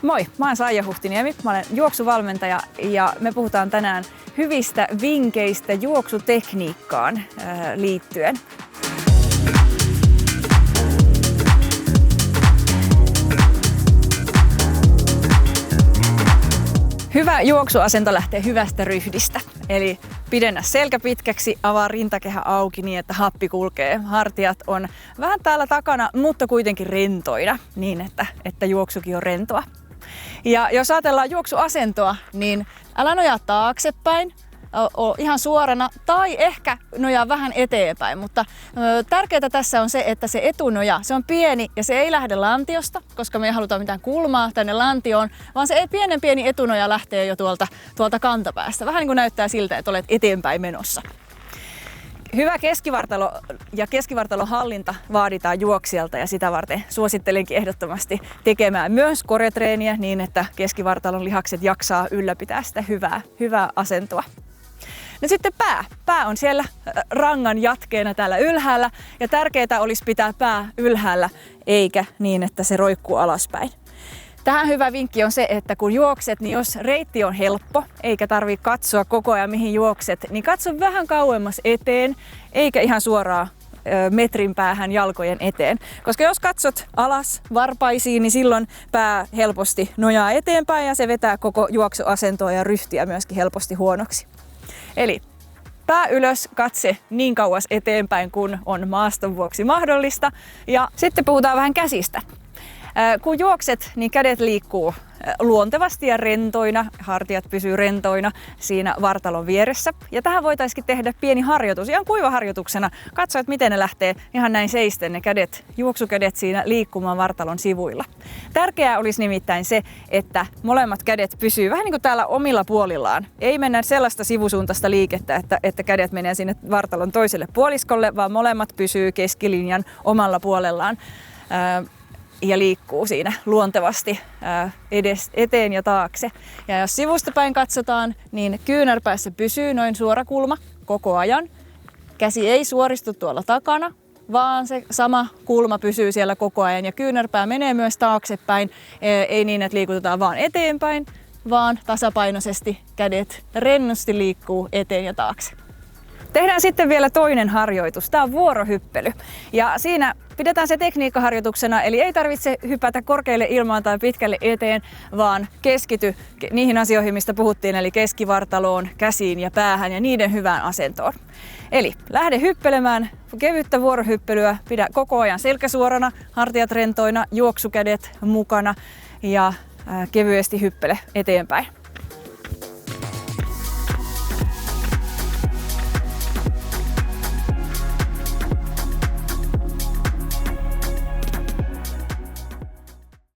Moi, mä oon Saija Huhtiniemi, mä olen juoksuvalmentaja ja me puhutaan tänään hyvistä vinkkeistä juoksutekniikkaan liittyen. Hyvä juoksuasento lähtee hyvästä ryhdistä, eli pidennä selkä pitkäksi, avaa rintakehä auki niin, että happi kulkee. Hartiat on vähän täällä takana, mutta kuitenkin rentoina niin, että juoksukin on rentoa. Ja jos ajatellaan juoksuasentoa, niin älä nojaa taaksepäin, ole ihan suorana tai ehkä nojaa vähän eteenpäin, mutta tärkeää tässä on se, että se etunoja, se on pieni ja se ei lähde lantiosta, koska me ei haluta mitään kulmaa tänne lantioon, vaan se pieni etunoja lähtee jo tuolta kantapäästä. Vähän niin kuin näyttää siltä, että olet eteenpäin menossa. Hyvä keskivartalo ja keskivartalon hallinta vaaditaan juoksijalta ja sitä varten suosittelenkin ehdottomasti tekemään myös koretreeniä niin, että keskivartalon lihakset jaksaa ylläpitää sitä hyvää asentoa. No sitten pää. Pää on siellä rangan jatkeena täällä ylhäällä ja tärkeää olisi pitää pää ylhäällä eikä niin, että se roikkuu alaspäin. Tähän hyvä vinkki on se, että kun juokset, niin jos reitti on helppo, eikä tarvitse katsoa koko ajan mihin juokset, niin katso vähän kauemmas eteen, eikä ihan suoraan metrin päähän jalkojen eteen. Koska jos katsot alas varpaisiin, niin silloin pää helposti nojaa eteenpäin ja se vetää koko juoksuasentoa ja ryhtiä myöskin helposti huonoksi. Eli pää ylös, katse niin kauas eteenpäin kuin on maaston vuoksi mahdollista. Ja sitten puhutaan vähän käsistä. Kun juokset, niin kädet liikkuu luontevasti ja rentoina, hartiat pysyy rentoina siinä vartalon vieressä. Ja tähän voitaisiin tehdä pieni harjoitus, ihan kuivaharjoituksena. Katso, että miten ne lähtee ihan näin seisten ne kädet, juoksukädet siinä liikkumaan vartalon sivuilla. Tärkeää olisi nimittäin se, että molemmat kädet pysyy vähän niin kuin täällä omilla puolillaan. Ei mennä sellaista sivusuuntaista liikettä, että kädet menee sinne vartalon toiselle puoliskolle, vaan molemmat pysyy keskilinjan omalla puolellaan. Ja liikkuu siinä luontevasti eteen ja taakse. Ja jos sivusta päin katsotaan, niin kyynärpäässä pysyy noin suora kulma koko ajan. Käsi ei suoristu tuolla takana, vaan se sama kulma pysyy siellä koko ajan. Ja kyynärpää menee myös taaksepäin, ei niin, että liikutetaan vaan eteenpäin, vaan tasapainoisesti kädet rennosti liikkuu eteen ja taakse. Tehdään sitten vielä toinen harjoitus. Tämä on vuorohyppely. Ja siinä pidetään se tekniikkaharjoituksena, eli ei tarvitse hypätä korkealle ilmaan tai pitkälle eteen, vaan keskity niihin asioihin, mistä puhuttiin, eli keskivartaloon, käsiin ja päähän ja niiden hyvään asentoon. Eli lähde hyppelemään, kevyttä vuorohyppelyä, pidä koko ajan selkä suorana, hartiat rentoina, juoksukädet mukana ja kevyesti hyppele eteenpäin.